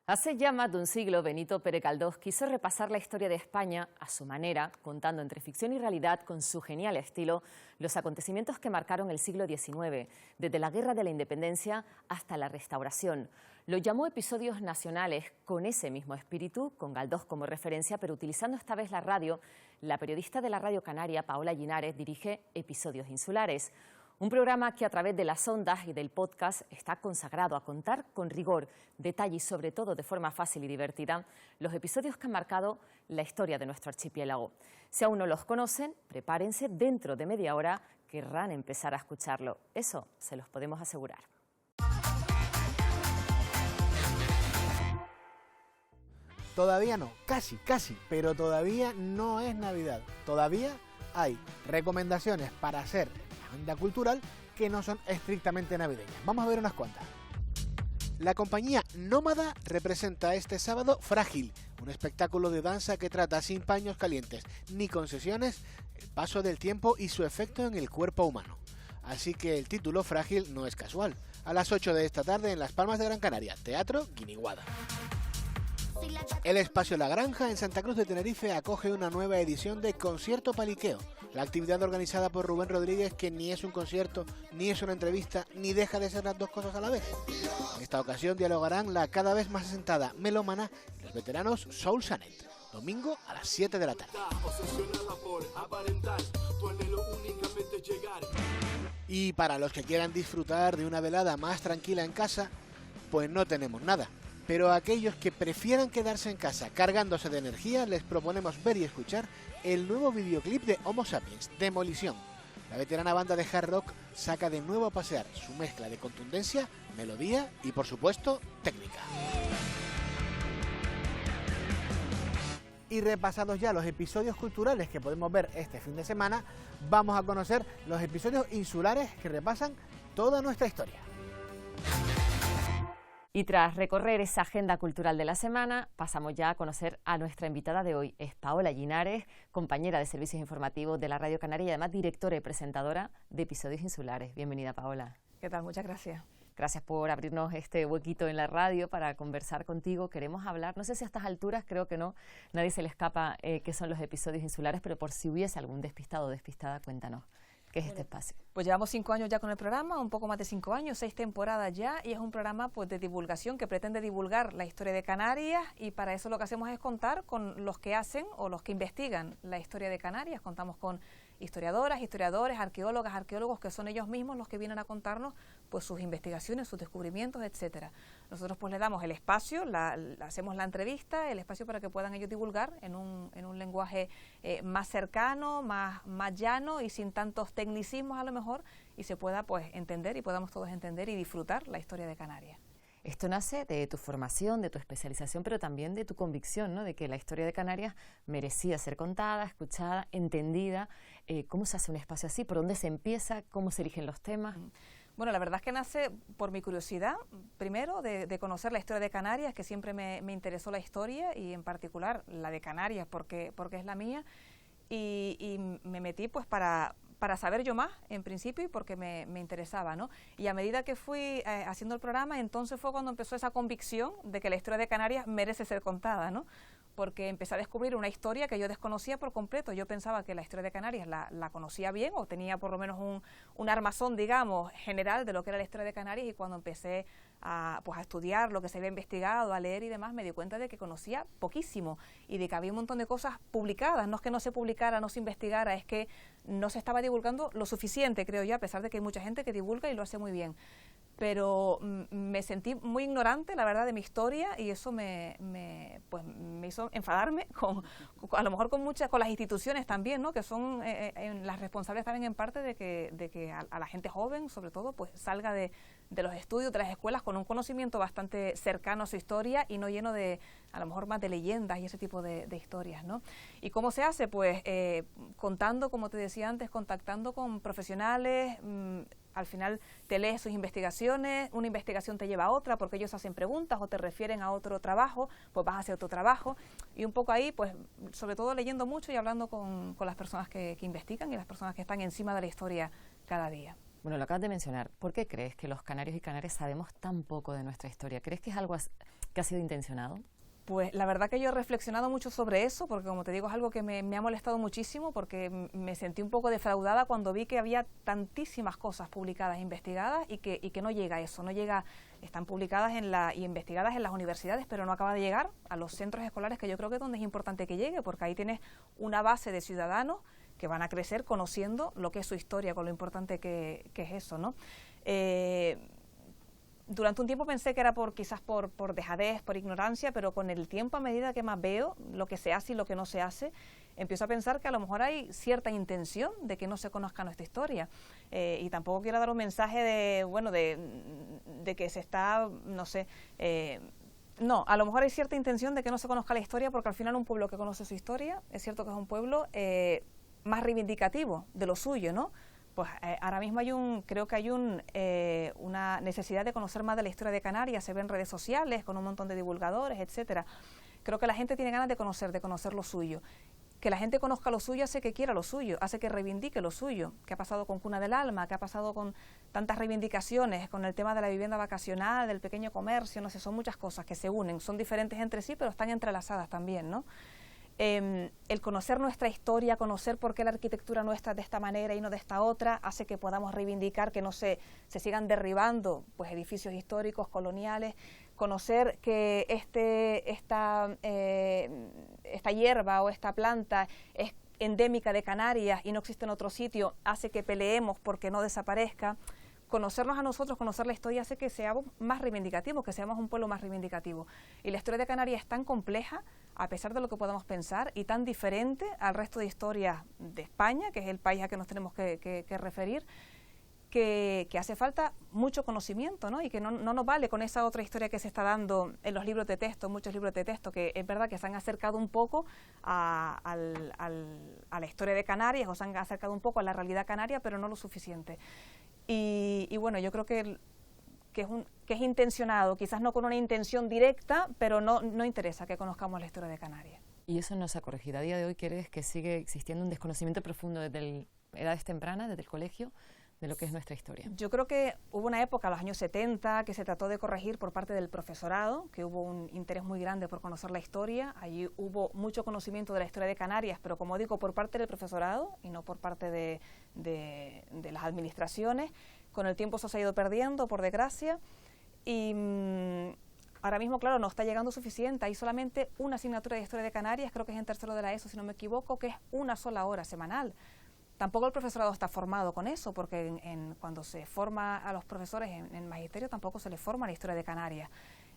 Hace ya más de un siglo, Benito Pérez Galdós quiso repasar la historia de España a su manera, contando entre ficción y realidad, con su genial estilo, los acontecimientos que marcaron el siglo XIX, desde la Guerra de la Independencia hasta la Restauración. Lo llamó episodios nacionales, con ese mismo espíritu, con Galdós como referencia, pero utilizando esta vez la radio. La periodista de la Radio Canaria, Paola Llinares, dirige Episodios Insulares. Un programa que a través de las ondas y del podcast está consagrado a contar con rigor, detalle y sobre todo de forma fácil y divertida los episodios que han marcado la historia de nuestro archipiélago. Si aún no los conocen, prepárense, dentro de media hora querrán empezar a escucharlo. Eso se los podemos asegurar. Todavía no, casi, pero todavía no es Navidad. Todavía hay recomendaciones para hacer agenda cultural que no son estrictamente navideñas. Vamos a ver unas cuantas. La compañía Nómada representa este sábado Frágil, un espectáculo de danza que trata sin paños calientes ni concesiones el paso del tiempo y su efecto en el cuerpo humano. Así que el título Frágil no es casual. A las 8 de esta tarde en Las Palmas de Gran Canaria, Teatro Guiniguada. El Espacio La Granja en Santa Cruz de Tenerife acoge una nueva edición de Concierto Paliqueo, la actividad organizada por Rubén Rodríguez, que ni es un concierto, ni es una entrevista, ni deja de ser las dos cosas a la vez. En esta ocasión dialogarán la cada vez más asentada melómana y los veteranos Soul Sanet, domingo a las 7 de la tarde. Y para los que quieran disfrutar de una velada más tranquila en casa, pues no tenemos nada. Pero a aquellos que prefieran quedarse en casa cargándose de energía, les proponemos ver y escuchar el nuevo videoclip de Homo Sapiens, Demolición. La veterana banda de hard rock saca de nuevo a pasear su mezcla de contundencia, melodía y, por supuesto, técnica. Y repasados ya los episodios culturales que podemos ver este fin de semana, vamos a conocer los episodios insulares que repasan toda nuestra historia. Y tras recorrer esa agenda cultural de la semana, pasamos ya a conocer a nuestra invitada de hoy. Es Paola Llinares, compañera de servicios informativos de la Radio Canaria y además directora y presentadora de Episodios Insulares. Bienvenida, Paola. ¿Qué tal? Muchas gracias. Gracias por abrirnos este huequito en la radio para conversar contigo. Queremos hablar, no sé si a estas alturas, creo que no, nadie se le escapa qué son los episodios insulares, pero por si hubiese algún despistado o despistada, cuéntanos. ¿Qué es este espacio? Pues llevamos 5 años ya con el programa, un poco más de 5 años, 6 temporadas ya, y es un programa pues de divulgación que pretende divulgar la historia de Canarias, y para eso lo que hacemos es contar con los que hacen o los que investigan la historia de Canarias. Contamos con historiadoras, historiadores, arqueólogas, arqueólogos, que son ellos mismos los que vienen a contarnos pues sus investigaciones, sus descubrimientos, etcétera. Nosotros pues le damos el espacio, hacemos la entrevista, el espacio para que puedan ellos divulgar en un lenguaje más cercano, más llano y sin tantos tecnicismos a lo mejor, y se pueda pues entender y podamos todos entender y disfrutar la historia de Canarias. Esto nace de tu formación, de tu especialización, pero también de tu convicción, ¿no?, de que la historia de Canarias merecía ser contada, escuchada, entendida. ¿Cómo se hace un espacio así? ¿Por dónde se empieza? ¿Cómo se eligen los temas? Bueno, la verdad es que nace por mi curiosidad, primero, de conocer la historia de Canarias, que siempre me interesó la historia, y en particular la de Canarias, porque es la mía, y me metí pues para saber yo más, en principio, y porque me interesaba, ¿no? Y a medida que fui haciendo el programa, entonces fue cuando empezó esa convicción de que la historia de Canarias merece ser contada, ¿no? Porque empecé a descubrir una historia que yo desconocía por completo. Yo pensaba que la historia de Canarias la conocía bien, o tenía por lo menos un armazón, digamos, general de lo que era la historia de Canarias, y cuando empecé a estudiar lo que se había investigado, a leer y demás, me di cuenta de que conocía poquísimo y de que había un montón de cosas publicadas. No es que no se publicara, no se investigara, es que no se estaba divulgando lo suficiente, creo yo, a pesar de que hay mucha gente que divulga y lo hace muy bien. Pero me sentí muy ignorante, la verdad, de mi historia, y eso me hizo enfadarme a lo mejor con las instituciones también, ¿no?, que son las responsables también en parte de que a la gente joven, sobre todo, pues salga de los estudios, de las escuelas, con un conocimiento bastante cercano a su historia y no lleno de, a lo mejor, más de leyendas y ese tipo de historias, ¿no? ¿Y cómo se hace? Pues contando, como te decía antes, contactando con profesionales. Al final te lees sus investigaciones, una investigación te lleva a otra porque ellos hacen preguntas o te refieren a otro trabajo, pues vas a hacer otro trabajo, y un poco ahí, pues sobre todo leyendo mucho y hablando con las personas que investigan y las personas que están encima de la historia cada día. Bueno, lo acabas de mencionar. ¿Por qué crees que los canarios y canarias sabemos tan poco de nuestra historia? ¿Crees que es algo que ha sido intencionado? Pues la verdad que yo he reflexionado mucho sobre eso, porque como te digo es algo que me ha molestado muchísimo, porque me sentí un poco defraudada cuando vi que había tantísimas cosas publicadas e investigadas y que no llega a eso, no llega, están publicadas y investigadas en las universidades, pero no acaba de llegar a los centros escolares, que yo creo que es donde es importante que llegue, porque ahí tienes una base de ciudadanos que van a crecer conociendo lo que es su historia, con lo importante que es eso, ¿no? Durante un tiempo pensé que era quizás por dejadez, por ignorancia, pero con el tiempo, a medida que más veo lo que se hace y lo que no se hace, empiezo a pensar que a lo mejor hay cierta intención de que no se conozca nuestra historia. Y tampoco quiero dar un mensaje de que se está, no sé, no, a lo mejor hay cierta intención de que no se conozca la historia, porque al final un pueblo que conoce su historia, es cierto que es un pueblo más reivindicativo de lo suyo, ¿no? Pues ahora mismo creo que hay una necesidad de conocer más de la historia de Canarias, se ve en redes sociales con un montón de divulgadores, etcétera. Creo que la gente tiene ganas de conocer lo suyo. Que la gente conozca lo suyo hace que quiera lo suyo, hace que reivindique lo suyo. ¿Qué ha pasado con Cuna del Alma? ¿Qué ha pasado con tantas reivindicaciones, con el tema de la vivienda vacacional, del pequeño comercio? No sé, son muchas cosas que se unen, son diferentes entre sí, pero están entrelazadas también, ¿no? El conocer nuestra historia, conocer por qué la arquitectura nuestra es de esta manera y no de esta otra, hace que podamos reivindicar que no se sigan derribando pues edificios históricos, coloniales, conocer que esta hierba o esta planta es endémica de Canarias y no existe en otro sitio, hace que peleemos porque no desaparezca. Conocernos a nosotros, conocer la historia hace que seamos más reivindicativos, que seamos un pueblo más reivindicativo. Y la historia de Canarias es tan compleja, a pesar de lo que podamos pensar, y tan diferente al resto de historias de España, que es el país a que nos tenemos que referir, que hace falta mucho conocimiento, ¿no? Y que no nos vale con esa otra historia que se está dando en los libros de texto, muchos libros de texto, que es verdad que se han acercado un poco a la historia de Canarias, o se han acercado un poco a la realidad canaria, pero no lo suficiente. Y bueno, yo creo que es intencionado, quizás no con una intención directa, pero no interesa que conozcamos la historia de Canarias. ¿Y eso no se ha corregido? ¿A día de hoy crees que sigue existiendo un desconocimiento profundo desde edades tempranas, desde el colegio, de lo que es nuestra historia? Yo creo que hubo una época, los años 70, que se trató de corregir por parte del profesorado, que hubo un interés muy grande por conocer la historia. Allí hubo mucho conocimiento de la historia de Canarias, pero como digo, por parte del profesorado y no por parte de las administraciones. Con el tiempo eso se ha ido perdiendo, por desgracia, y ahora mismo, claro, no está llegando suficiente. Hay solamente una asignatura de historia de Canarias, creo que es en tercero de la ESO, si no me equivoco, que es una sola hora semanal. Tampoco el profesorado está formado con eso, porque cuando se forma a los profesores en magisterio tampoco se les forma la historia de Canarias.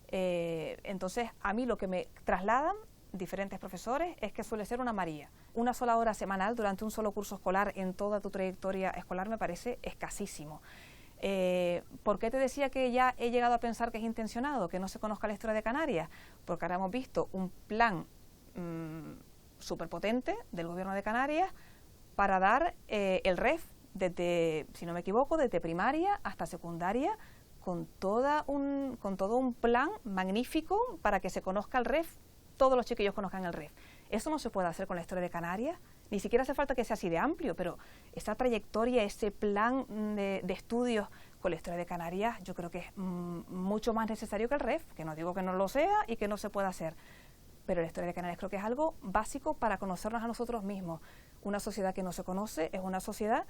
Entonces, a mí lo que me trasladan diferentes profesores es que suele ser una María. Una sola hora semanal durante un solo curso escolar en toda tu trayectoria escolar me parece escasísimo. ¿Por qué te decía que ya he llegado a pensar que es intencionado, que no se conozca la historia de Canarias? Porque ahora hemos visto un plan súper potente del gobierno de Canarias para dar el REF, desde, si no me equivoco, desde primaria hasta secundaria, con todo un plan magnífico para que se conozca el REF, todos los chiquillos conozcan el REF. Eso no se puede hacer con la historia de Canarias, ni siquiera hace falta que sea así de amplio, pero esa trayectoria, ese plan de estudios con la historia de Canarias, yo creo que es mucho más necesario que el REF, que no digo que no lo sea y que no se pueda hacer, pero la historia de Canarias creo que es algo básico para conocernos a nosotros mismos. Una sociedad que no se conoce es una sociedad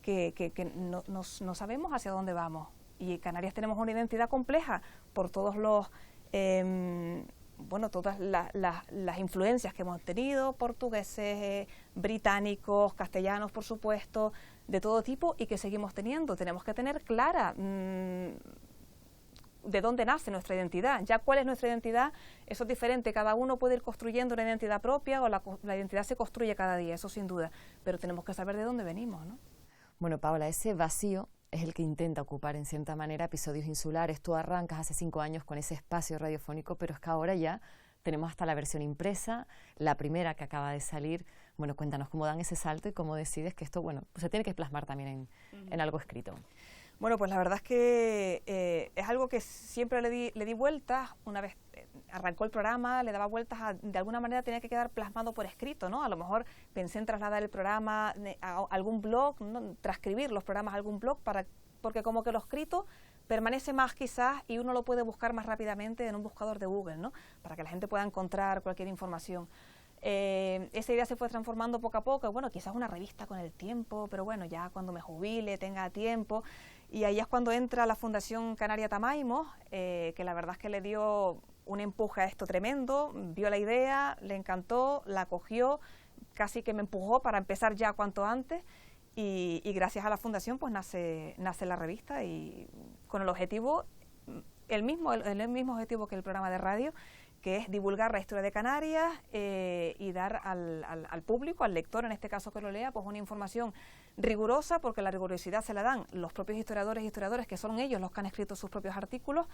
que no sabemos hacia dónde vamos. Y en Canarias tenemos una identidad compleja por todos los todas las influencias que hemos tenido, portugueses, británicos, castellanos, por supuesto, de todo tipo, y que seguimos teniendo. Tenemos que tener clara de dónde nace nuestra identidad. Ya cuál es nuestra identidad, eso es diferente. Cada uno puede ir construyendo una identidad propia, o la identidad se construye cada día, eso sin duda. Pero tenemos que saber de dónde venimos, ¿no? Bueno, Paula, ese vacío es el que intenta ocupar en cierta manera Episodios Insulares. Tú arrancas hace 5 años con ese espacio radiofónico, pero es que ahora ya tenemos hasta la versión impresa, la primera que acaba de salir. Bueno, cuéntanos cómo dan ese salto y cómo decides que esto, bueno, pues se tiene que plasmar también en algo escrito. Bueno, pues la verdad es que es algo que siempre le di vueltas. Una vez arrancó el programa, le daba vueltas, de alguna manera tenía que quedar plasmado por escrito, ¿no? A lo mejor pensé en trasladar el programa a algún blog, ¿no? Transcribir los programas a algún blog, porque como que lo escrito permanece más quizás y uno lo puede buscar más rápidamente en un buscador de Google, ¿no? Para que la gente pueda encontrar cualquier información. Esa idea se fue transformando poco a poco, bueno, quizás una revista con el tiempo, pero bueno, ya cuando me jubile, tenga tiempo, y ahí es cuando entra la Fundación Canaria Tamaimo, que la verdad es que le dio un empuje a esto tremendo, vio la idea, le encantó, la cogió, casi que me empujó para empezar ya cuanto antes, y gracias a la Fundación pues nace la revista, y con el objetivo, el mismo objetivo que el programa de radio, que es divulgar la historia de Canarias y dar al público, al lector en este caso que lo lea, pues una información rigurosa, porque la rigurosidad se la dan los propios historiadores y historiadoras, que son ellos los que han escrito sus propios artículos,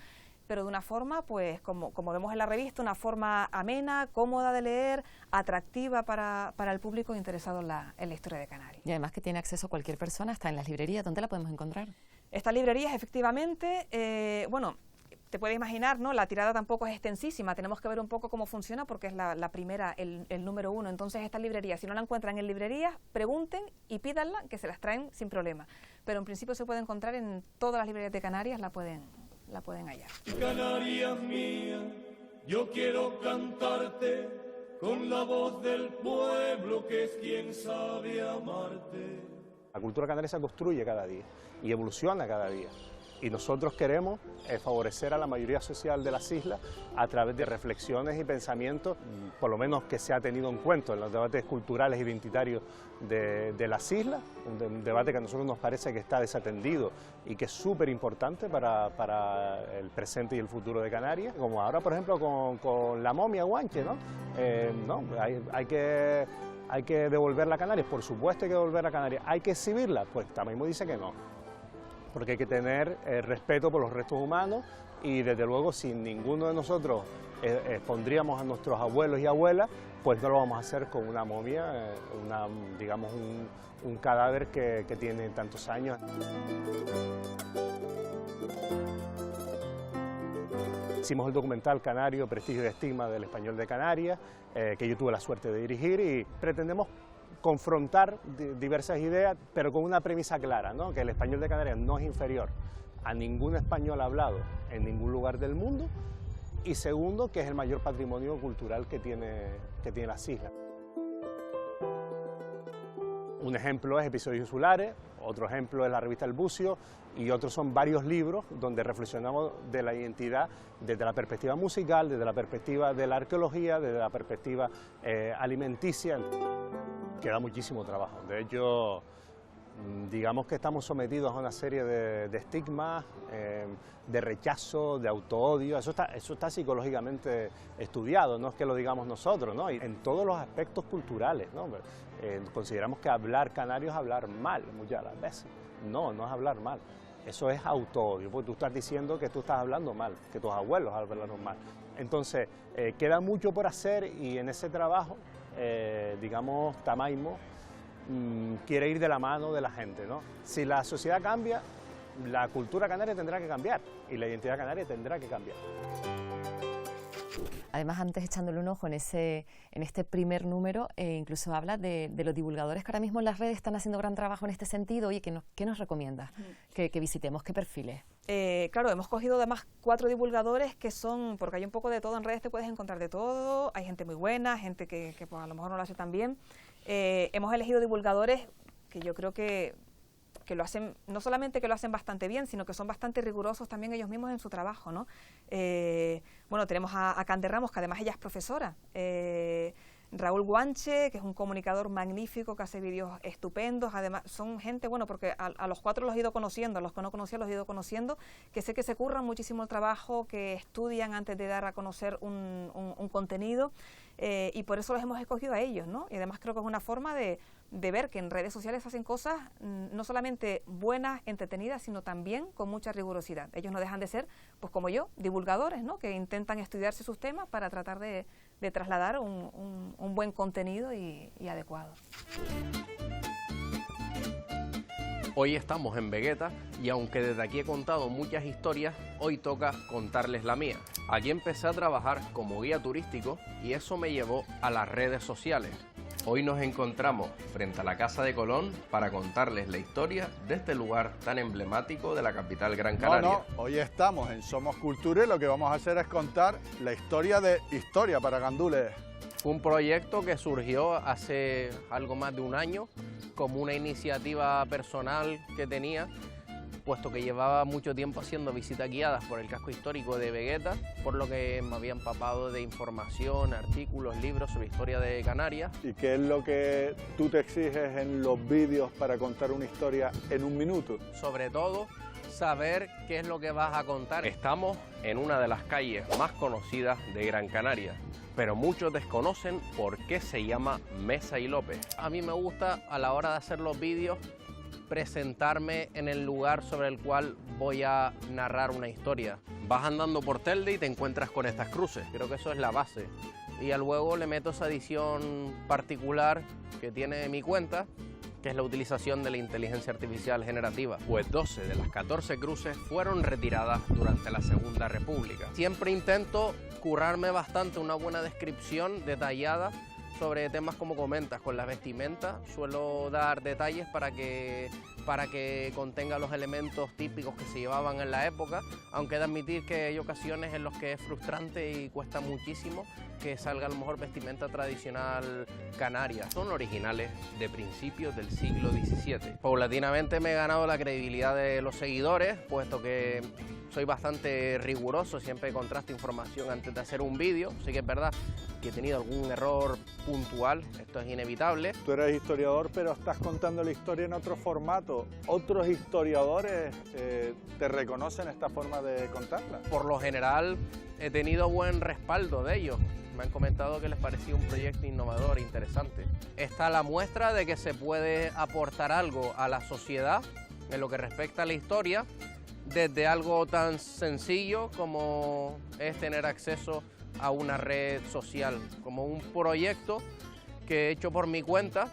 pero de una forma, pues como vemos en la revista, una forma amena, cómoda de leer, atractiva para el público interesado en la historia de Canarias. Y además que tiene acceso cualquier persona, está en las librerías. ¿Dónde la podemos encontrar? Estas librerías, efectivamente, bueno, te puedes imaginar, ¿no? La tirada tampoco es extensísima, tenemos que ver un poco cómo funciona porque es la primera, el número 1. Entonces esta librería, si no la encuentran en librerías, pregunten y pídanla, que se las traen sin problema. Pero en principio se puede encontrar en todas las librerías de Canarias, la pueden hallar. Canarias mía, yo quiero cantarte con la voz del pueblo que es quien sabe amarte. La cultura canaria se construye cada día y evoluciona cada día. Y nosotros queremos favorecer a la mayoría social de las islas a través de reflexiones y pensamientos, por lo menos que se ha tenido en cuenta en los debates culturales y identitarios de las islas, un debate que a nosotros nos parece que está desatendido y que es súper importante para el presente y el futuro de Canarias, como ahora por ejemplo con la momia Guanche, ¿no? Hay que devolverla a Canarias, por supuesto hay que devolverla a Canarias, hay que exhibirla, pues Tamaimo dice que no. Porque hay que tener respeto por los restos humanos y desde luego si ninguno de nosotros expondríamos a nuestros abuelos y abuelas, pues no lo vamos a hacer con una momia, digamos un cadáver que tiene tantos años. Hicimos el documental canario Prestigio y Estigma del Español de Canarias, que yo tuve la suerte de dirigir, y pretendemos confrontar diversas ideas, pero con una premisa clara, ¿no? Que el español de Canarias no es inferior a ningún español hablado en ningún lugar del mundo, y segundo, que es el mayor patrimonio cultural que tiene las islas. Un ejemplo es Episodios Insulares, otro ejemplo es la revista El Bucio, y otros son varios libros donde reflexionamos de la identidad desde la perspectiva musical, desde la perspectiva de la arqueología, desde la perspectiva alimenticia. Queda muchísimo trabajo. De hecho, digamos que estamos sometidos a una serie de estigmas, de rechazo, de autoodio. Eso está psicológicamente estudiado, no es que lo digamos nosotros, ¿no? Y en todos los aspectos culturales, ¿no? Consideramos que hablar canario es hablar mal muchas de las veces. No es hablar mal. Eso es autoodio, porque tú estás diciendo que tú estás hablando mal, que tus abuelos hablaron mal. Entonces, queda mucho por hacer, y en ese trabajo, digamos, Tamaimo quiere ir de la mano de la gente, ¿no? Si la sociedad cambia, la cultura canaria tendrá que cambiar y la identidad canaria tendrá que cambiar. Además, antes echándole un ojo en este primer número, incluso habla de los divulgadores que ahora mismo en las redes están haciendo gran trabajo en este sentido. Oye, ¿qué nos recomiendas? Que visitemos, ¿qué perfiles? Claro, hemos cogido además 4 divulgadores que son, porque hay un poco de todo en redes, te puedes encontrar de todo, hay gente muy buena, gente que pues, a lo mejor no lo hace tan bien. Hemos elegido divulgadores que yo creo que lo hacen, no solamente que lo hacen bastante bien, sino que son bastante rigurosos también ellos mismos en su trabajo, ¿no? Bueno, tenemos a Cande Ramos, que además ella es profesora, Raúl Guanche, que es un comunicador magnífico, que hace vídeos estupendos. Además, son gente, bueno, porque a los 4 los he ido conociendo, a los que no conocía los he ido conociendo, que sé que se curran muchísimo el trabajo, que estudian antes de dar a conocer un contenido, y por eso los hemos escogido a ellos, ¿no? Y además creo que es una forma de ver que en redes sociales hacen cosas no solamente buenas, entretenidas, sino también con mucha rigurosidad. Ellos no dejan de ser, pues como yo, divulgadores, ¿no? Que intentan estudiarse sus temas para tratar de trasladar un buen contenido y adecuado. Hoy estamos en Vegueta y aunque desde aquí he contado muchas historias, hoy toca contarles la mía. Aquí empecé a trabajar como guía turístico y eso me llevó a las redes sociales. Hoy nos encontramos frente a la Casa de Colón para contarles la historia de este lugar tan emblemático de la capital Gran Canaria. Hoy estamos en Somos Cultura y lo que vamos a hacer es contar la historia de Historia para Gandules. Fue un proyecto que surgió hace algo más de un año como una iniciativa personal que tenía, puesto que llevaba mucho tiempo haciendo visitas guiadas por el casco histórico de Vegueta, por lo que me había empapado de información, artículos, libros sobre historia de Canarias. ¿Y qué es lo que tú te exiges en los vídeos para contar una historia en un minuto? Sobre todo, saber qué es lo que vas a contar. Estamos en una de las calles más conocidas de Gran Canaria, pero muchos desconocen por qué se llama Mesa y López. A mí me gusta, a la hora de hacer los vídeos, presentarme en el lugar sobre el cual voy a narrar una historia. Vas andando por Telde y te encuentras con estas cruces, creo que eso es la base. Y luego le meto esa edición particular que tiene mi cuenta, que es la utilización de la inteligencia artificial generativa. Pues 12 de las 14 cruces fueron retiradas durante la Segunda República. Siempre intento currarme bastante una buena descripción detallada sobre temas como comentas, con la vestimenta suelo dar detalles para que contenga los elementos típicos que se llevaban en la época, aunque he de admitir que hay ocasiones en las que es frustrante y cuesta muchísimo que salga a lo mejor vestimenta tradicional canaria. Son originales de principios del siglo XVII. Paulatinamente me he ganado la credibilidad de los seguidores, puesto que soy bastante riguroso, siempre contrasto información antes de hacer un vídeo. Sí que es verdad que he tenido algún error puntual, esto es inevitable. Tú eres historiador, pero estás contando la historia en otro formato. ¿Otros historiadores te reconocen esta forma de contarla? Por lo general he tenido buen respaldo de ellos. Me han comentado que les parecía un proyecto innovador e interesante. Está la muestra de que se puede aportar algo a la sociedad en lo que respecta a la historia, desde algo tan sencillo como es tener acceso a una red social, como un proyecto que he hecho por mi cuenta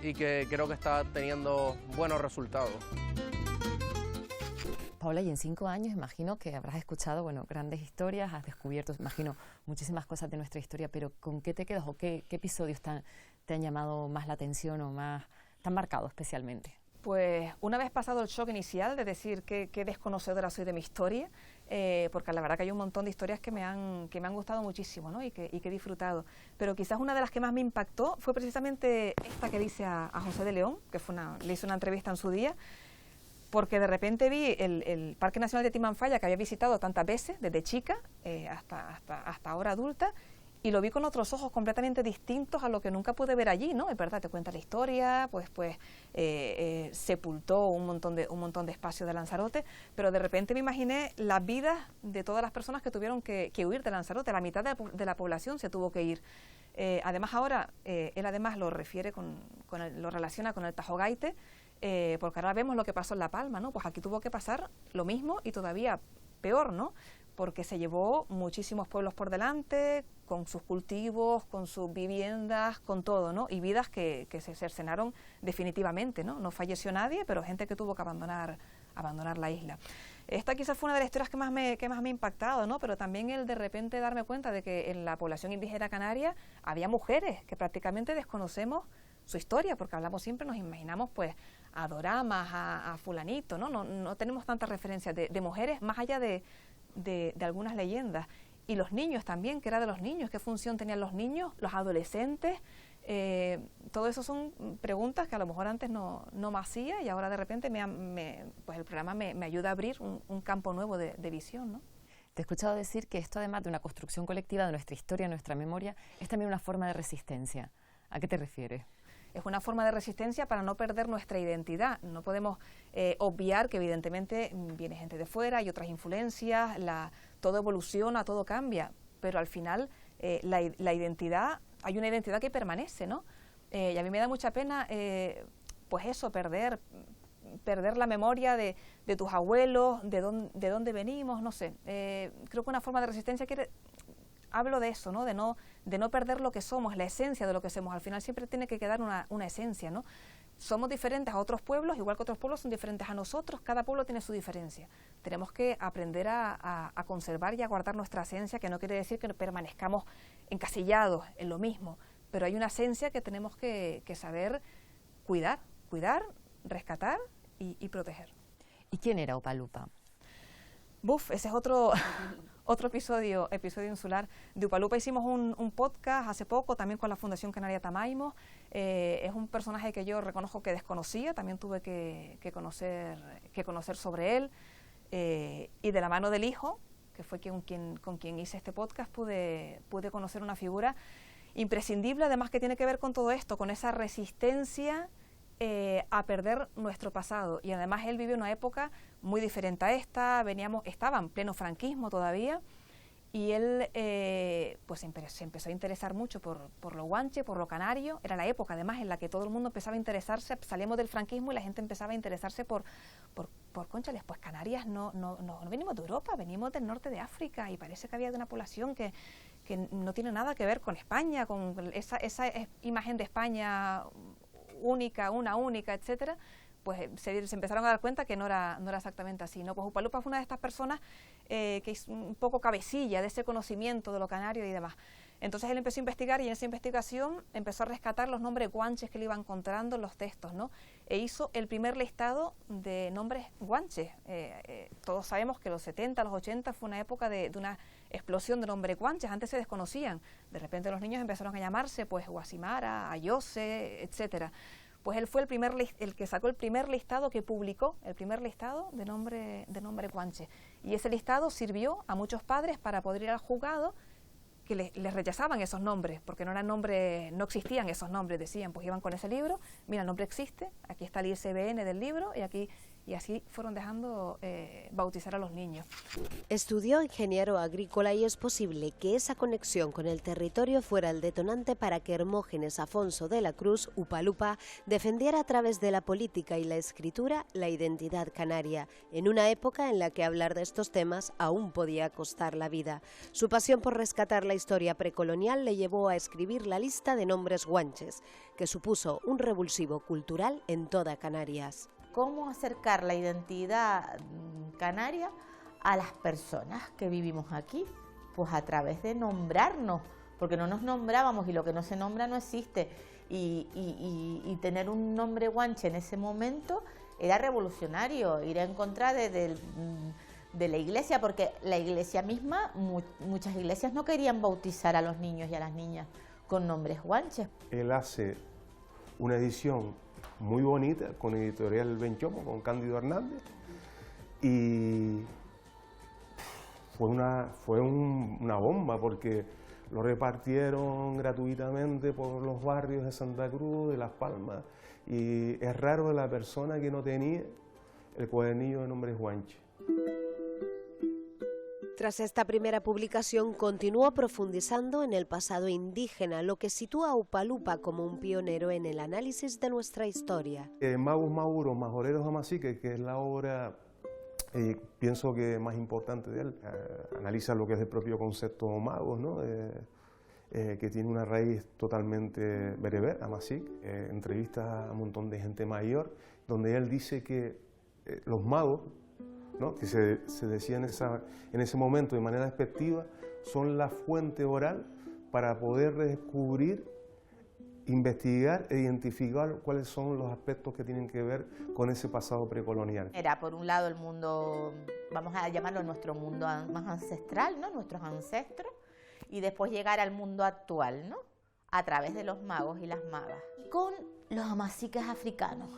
y que creo que está teniendo buenos resultados. Paula, y en 5 años imagino que habrás escuchado, bueno, grandes historias, has descubierto, imagino, muchísimas cosas de nuestra historia, pero ¿con qué te quedas o qué episodios te han llamado más la atención o más, te han marcado especialmente? Pues una vez pasado el shock inicial de decir qué desconocedora soy de mi historia, porque la verdad que hay un montón de historias que me han gustado muchísimo, ¿no? y que he disfrutado, pero quizás una de las que más me impactó fue precisamente esta que dice a José de León, que le hice una entrevista en su día, porque de repente vi el Parque Nacional de Timanfaya, que había visitado tantas veces, desde chica hasta ahora adulta, y lo vi con otros ojos completamente distintos a lo que nunca pude ver allí, ¿no? Es verdad, te cuenta la historia, pues sepultó un montón de espacios de Lanzarote, pero de repente me imaginé las vidas de todas las personas que tuvieron que huir de Lanzarote. La mitad de la población se tuvo que ir. Además ahora, él además lo refiere lo relaciona con el Tajo Gaite, porque ahora vemos lo que pasó en La Palma, ¿no? Pues aquí tuvo que pasar lo mismo y todavía peor, ¿no? Porque se llevó muchísimos pueblos por delante, con sus cultivos, con sus viviendas, con todo, ¿no? Y vidas que se cercenaron definitivamente, ¿no? No falleció nadie, pero gente que tuvo que abandonar la isla. Esta quizás fue una de las historias que más me ha impactado, ¿no? Pero también el de repente darme cuenta de que en la población indígena canaria había mujeres que prácticamente desconocemos su historia, porque hablamos siempre, nos imaginamos pues a doramas, a fulanito, ¿no? No tenemos tantas referencias de mujeres más allá de algunas leyendas. Y los niños también, ¿qué era de los niños? ¿Qué función tenían los niños, los adolescentes? Todo eso son preguntas que a lo mejor antes no me hacía y ahora de repente pues el programa me ayuda a abrir un campo nuevo de visión, ¿no? Te he escuchado decir que esto, además de una construcción colectiva de nuestra historia, nuestra memoria, es también una forma de resistencia. ¿A qué te refieres? Es una forma de resistencia para no perder nuestra identidad. No podemos obviar que evidentemente viene gente de fuera, hay otras influencias, todo evoluciona, todo cambia, pero al final la identidad, hay una identidad que permanece, ¿no? Y a mí me da mucha pena, pues eso, perder la memoria de tus abuelos, de dónde venimos, no sé. Creo que una forma de resistencia hablo de eso, ¿no? De no perder lo que somos, la esencia de lo que somos. Al final siempre tiene que quedar una esencia, ¿no? Somos diferentes a otros pueblos, igual que otros pueblos son diferentes a nosotros, cada pueblo tiene su diferencia. Tenemos que aprender a conservar y a guardar nuestra esencia, que no quiere decir que permanezcamos encasillados en lo mismo, pero hay una esencia que tenemos que saber cuidar, rescatar y proteger. ¿Y quién era Upalupa? Buf, ese es otro episodio insular. De Upalupa hicimos un podcast hace poco, también con la Fundación Canaria Tamaimo. Es un personaje que yo reconozco que desconocía, también tuve que conocer sobre él. Y de la mano del hijo, que fue con quien hice este podcast, pude conocer una figura imprescindible, además que tiene que ver con todo esto, con esa resistencia a perder nuestro pasado. Y además él vivió una época muy diferente a esta, estaba en pleno franquismo todavía, y él pues se empezó a interesar mucho por lo guanche, por lo canario. Era la época además en la que todo el mundo empezaba a interesarse, salimos del franquismo y la gente empezaba a interesarse por cónchales, pues Canarias no venimos de Europa, venimos del norte de África, y parece que había una población que no tiene nada que ver con España, con esa imagen de España única, etcétera. Pues se empezaron a dar cuenta que no era exactamente así, ¿no? Pues Upalupa fue una de estas personas que es un poco cabecilla de ese conocimiento de lo canario y demás. Entonces él empezó a investigar, y en esa investigación empezó a rescatar los nombres guanches que le iba encontrando en los textos, ¿no? E hizo el primer listado de nombres guanches. Todos sabemos que los 70, los 80 fue una época de una explosión de nombres guanches. Antes se desconocían. De repente los niños empezaron a llamarse pues Guasimara, Ayose, etcétera. Pues él fue el que sacó el primer listado, que publicó el primer listado de nombre guanche. Y ese listado sirvió a muchos padres para poder ir al juzgado, que les rechazaban esos nombres, porque no existían esos nombres, decían, pues iban con ese libro, mira, el nombre existe, aquí está el ISBN del libro, y así fueron dejando bautizar a los niños. Estudió ingeniero agrícola, y es posible que esa conexión con el territorio fuera el detonante para que Hermógenes Afonso de la Cruz, Upalupa, defendiera a través de la política y la escritura la identidad canaria, en una época en la que hablar de estos temas aún podía costar la vida. Su pasión por rescatar la historia precolonial le llevó a escribir la lista de nombres guanches, que supuso un revulsivo cultural en toda Canarias. ¿Cómo acercar la identidad canaria a las personas que vivimos aquí? Pues a través de nombrarnos, porque no nos nombrábamos, y lo que no se nombra no existe. Y tener un nombre guanche en ese momento era revolucionario, ir en contra de la iglesia, porque la iglesia misma, muchas iglesias no querían bautizar a los niños y a las niñas con nombres guanches. Él hace una edición muy bonita con Editorial Benchomo, con Cándido Hernández, y fue una bomba, porque lo repartieron gratuitamente por los barrios de Santa Cruz, de Las Palmas, y es raro la persona que no tenía el cuadernillo de nombres guanche. Tras esta primera publicación continuó profundizando en el pasado indígena, lo que sitúa a Upalupa como un pionero en el análisis de nuestra historia. Magos Mauros, Majoreros Amaciques, que es la obra, pienso que más importante de él, analiza lo que es el propio concepto magos, ¿no? Que tiene una raíz totalmente bereber, amacic, entrevista a un montón de gente mayor, donde él dice que los magos, ¿no?, que se decía en ese momento de manera despectiva, son la fuente oral para poder descubrir, investigar e identificar cuáles son los aspectos que tienen que ver con ese pasado precolonial. Era por un lado el mundo, vamos a llamarlo nuestro mundo más ancestral, ¿no?, nuestros ancestros, y después llegar al mundo actual, ¿no?, a través de los magos y las magas, con los amaciques africanos.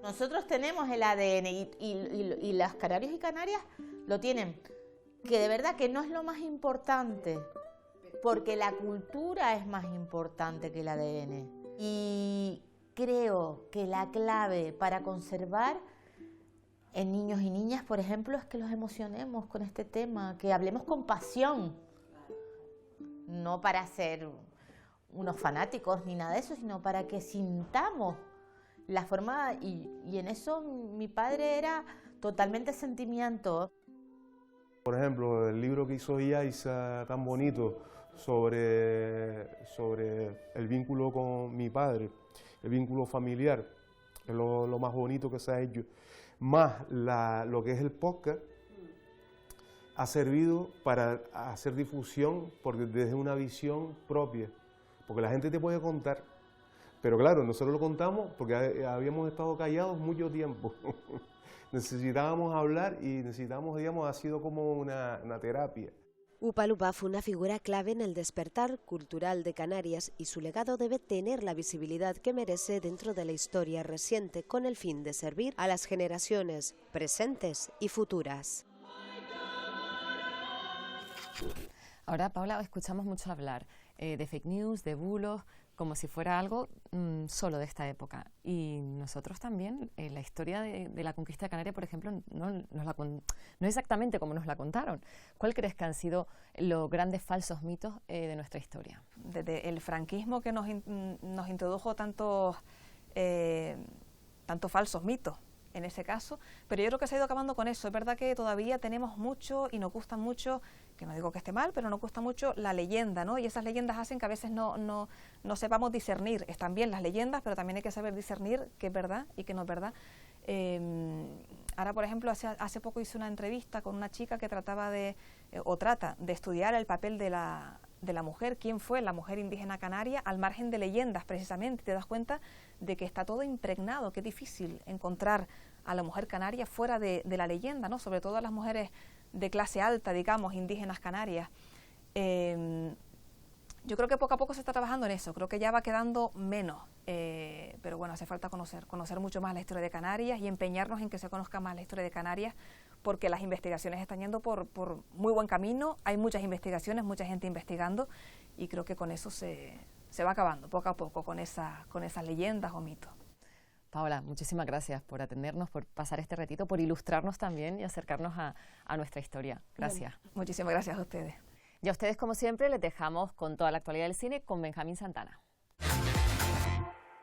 Nosotros tenemos el ADN y las canarios y canarias lo tienen, que de verdad que no es lo más importante, porque la cultura es más importante que el ADN. Y creo que la clave para conservar en niños y niñas, por ejemplo, es que los emocionemos con este tema, que hablemos con pasión, no para ser unos fanáticos ni nada de eso, sino para que sintamos la forma, y en eso mi padre era totalmente sentimiento. Por ejemplo, el libro que hizo Yaiza, tan bonito, sobre el vínculo con mi padre, el vínculo familiar, es lo más bonito que se ha hecho. Más lo que es el podcast, ha servido para hacer difusión, porque desde una visión propia, porque la gente te puede contar, pero claro, nosotros lo contamos porque habíamos estado callados mucho tiempo. Necesitábamos hablar y necesitamos, digamos, ha sido como una terapia. Upalupa fue una figura clave en el despertar cultural de Canarias y su legado debe tener la visibilidad que merece dentro de la historia reciente con el fin de servir a las generaciones presentes y futuras. Ahora, Paula, escuchamos mucho hablar de fake news, de bulos, como si fuera algo solo de esta época. Y nosotros también, la historia de la conquista de Canarias, por ejemplo, no es exactamente como nos la contaron. ¿Cuál crees que han sido los grandes falsos mitos de nuestra historia? Desde el franquismo que nos introdujo tantos falsos mitos, en ese caso, pero yo creo que se ha ido acabando con eso. Es verdad que todavía tenemos mucho y nos gusta mucho, que no digo que esté mal, pero nos gusta mucho la leyenda, ¿no? Y esas leyendas hacen que a veces no sepamos discernir. Están bien las leyendas, pero también hay que saber discernir qué es verdad y qué no es verdad. Ahora, por ejemplo, hace poco hice una entrevista con una chica que trata de estudiar el papel de la mujer, quién fue la mujer indígena canaria, al margen de leyendas, precisamente. Te das cuenta de que está todo impregnado, que es difícil encontrar a la mujer canaria fuera de la leyenda, ¿no? Sobre todo a las mujeres de clase alta, digamos, indígenas canarias. Yo creo que poco a poco se está trabajando en eso, creo que ya va quedando menos, pero bueno, hace falta conocer mucho más la historia de Canarias y empeñarnos en que se conozca más la historia de Canarias, porque las investigaciones están yendo por muy buen camino, hay muchas investigaciones, mucha gente investigando, y creo que con eso se va acabando poco a poco con esas leyendas o mitos. Paola, muchísimas gracias por atendernos, por pasar este ratito, por ilustrarnos también y acercarnos a nuestra historia. Gracias. Bueno, muchísimas gracias a ustedes. Y a ustedes, como siempre, les dejamos con toda la actualidad del cine con Benjamín Santana.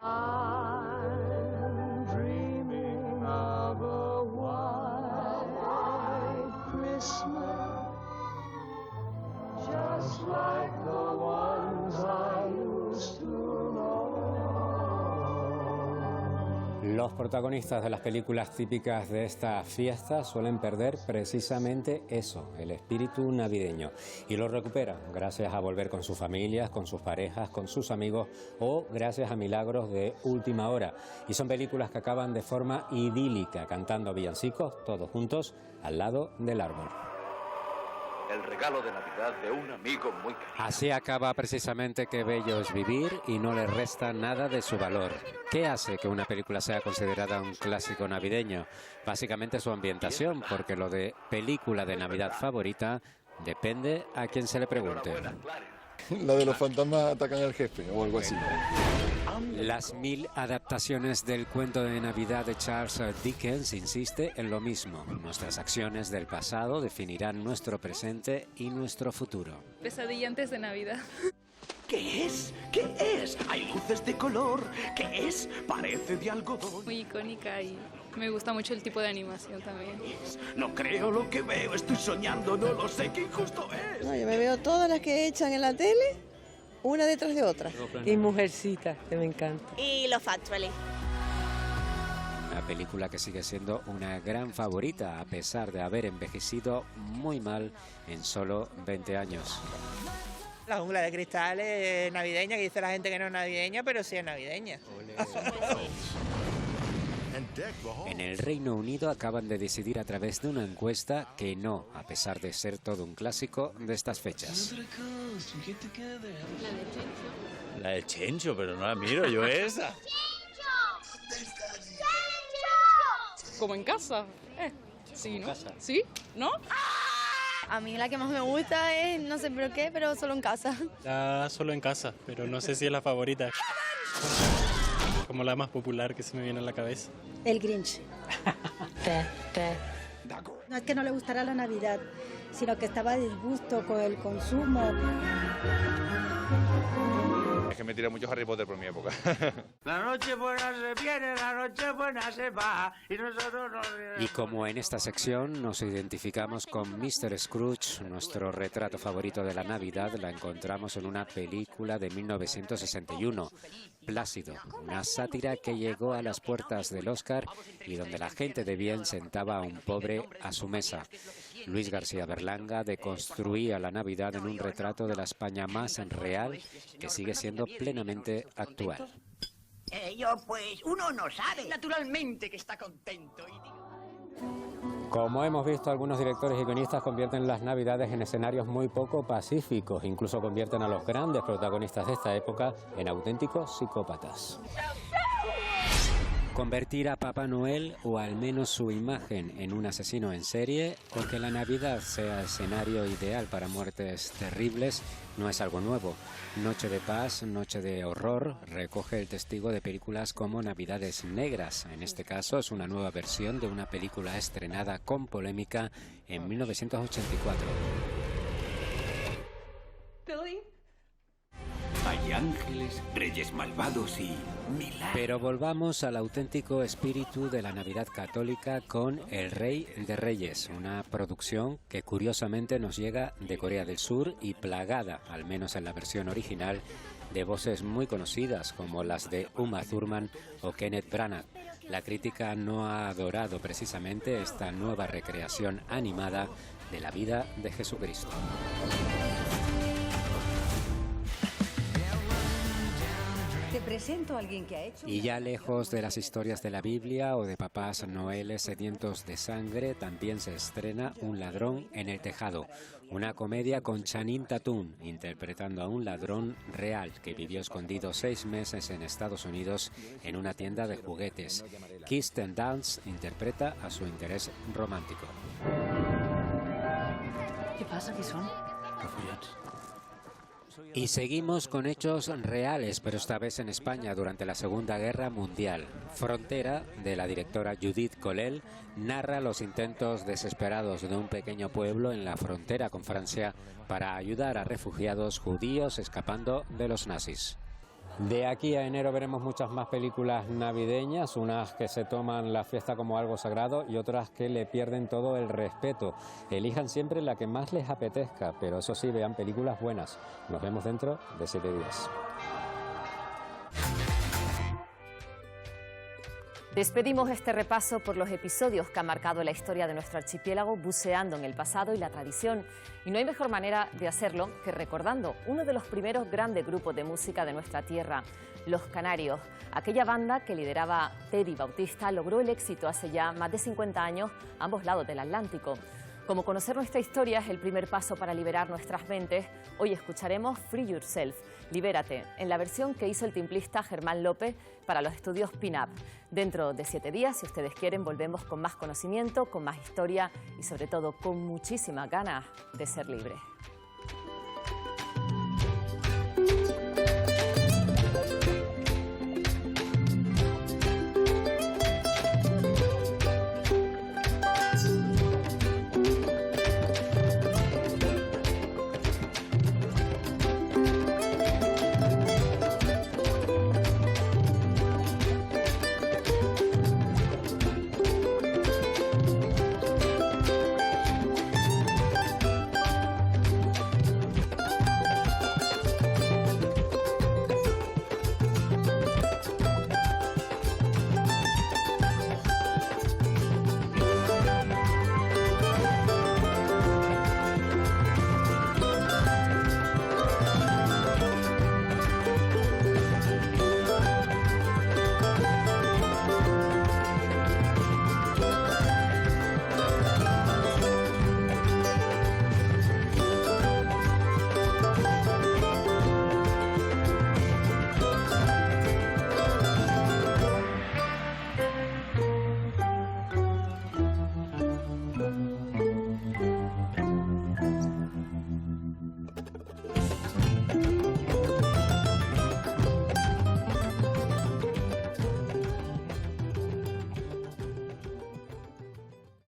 I'm dreaming of a white Christmas, just like the ones I used to know. Los protagonistas de las películas típicas de esta fiesta suelen perder precisamente eso, el espíritu navideño, y lo recuperan gracias a volver con sus familias, con sus parejas, con sus amigos o gracias a milagros de última hora. Y son películas que acaban de forma idílica, cantando villancicos todos juntos al lado del árbol. El regalo de Navidad de un amigo muy querido. Así acaba precisamente Qué bello es vivir y no le resta nada de su valor. ¿Qué hace que una película sea considerada un clásico navideño? Básicamente su ambientación, porque lo de película de Navidad favorita depende a quien se le pregunte. La de los fantasmas atacan al jefe o algo así. Las 1000 adaptaciones del cuento de Navidad de Charles Dickens insiste en lo mismo. Nuestras acciones del pasado definirán nuestro presente y nuestro futuro. Pesadilla antes de Navidad. ¿Qué es? ¿Qué es? Hay luces de color. ¿Qué es? Parece de algodón. Muy icónica y me gusta mucho el tipo de animación también. No creo lo que veo, estoy soñando, no lo sé, qué injusto es. No, yo me veo todas las que echan en la tele, una detrás de otra. Y Mujercita, que me encanta. Y Love Actually. Una película que sigue siendo una gran favorita a pesar de haber envejecido muy mal en solo 20 años. La jungla de cristal es navideña, que dice la gente que no es navideña, pero sí es navideña. En el Reino Unido acaban de decidir a través de una encuesta que no, a pesar de ser todo un clásico de estas fechas. La del Chencho, pero no la miro yo esa. Como en casa. Sí, ¿no? ¿Sí? ¿No? A mí la que más me gusta es, no sé por qué, pero solo en casa. La solo en casa, pero no sé si es la favorita. Como la más popular que se me viene a la cabeza. El Grinch. No es que no le gustara la Navidad, sino que estaba a disgusto con el consumo. Es que me tira mucho Harry Potter por mi época. La noche buena se viene, la noche buena se va, y nosotros nos... Y como en esta sección nos identificamos con Mr. Scrooge, nuestro retrato favorito de la Navidad la encontramos en una película de 1961. Plácido, una sátira que llegó a las puertas del Oscar y donde la gente de bien sentaba a un pobre a su mesa. Luis García Berlanga deconstruía la Navidad en un retrato de la España más real que sigue siendo plenamente actual. Pues uno no sabe. Naturalmente que está contento. Como hemos visto, algunos directores y guionistas convierten las Navidades en escenarios muy poco pacíficos, incluso convierten a los grandes protagonistas de esta época en auténticos psicópatas. Convertir a Papá Noel, o al menos su imagen, en un asesino en serie, o que la Navidad sea escenario ideal para muertes terribles, no es algo nuevo. Noche de Paz, Noche de Horror, recoge el testigo de películas como Navidades Negras. En este caso es una nueva versión de una película estrenada con polémica en 1984. Hay ángeles, reyes malvados y milagros. Pero volvamos al auténtico espíritu de la Navidad católica con El Rey de Reyes, una producción que curiosamente nos llega de Corea del Sur y plagada, al menos en la versión original, de voces muy conocidas como las de Uma Thurman o Kenneth Branagh. La crítica no ha adorado precisamente esta nueva recreación animada de la vida de Jesucristo. Te presento a alguien que ha hecho... Y ya lejos de las historias de la Biblia o de papás noeles sedientos de sangre, también se estrena Un ladrón en el tejado, una comedia con Channing Tatum interpretando a un ladrón real que vivió escondido 6 meses en Estados Unidos en una tienda de juguetes. Kirsten Dunst interpreta a su interés romántico. ¿Qué pasa? ¿Qué son? Y seguimos con hechos reales, pero esta vez en España durante la Segunda Guerra Mundial. Frontera, de la directora Judith Colel, narra los intentos desesperados de un pequeño pueblo en la frontera con Francia para ayudar a refugiados judíos escapando de los nazis. De aquí a enero veremos muchas más películas navideñas, unas que se toman la fiesta como algo sagrado y otras que le pierden todo el respeto. Elijan siempre la que más les apetezca, pero eso sí, vean películas buenas. Nos vemos dentro de 7 días. Despedimos este repaso por los episodios que han marcado la historia de nuestro archipiélago, buceando en el pasado y la tradición. Y no hay mejor manera de hacerlo que recordando uno de los primeros grandes grupos de música de nuestra tierra, Los Canarios. Aquella banda que lideraba Teddy Bautista logró el éxito hace ya más de 50 años a ambos lados del Atlántico. Como conocer nuestra historia es el primer paso para liberar nuestras mentes, hoy escucharemos Free Yourself, Libérate, en la versión que hizo el timplista Germán López para los estudios Pin-Up. Dentro de 7 días, si ustedes quieren, volvemos con más conocimiento, con más historia y sobre todo con muchísimas ganas de ser libres.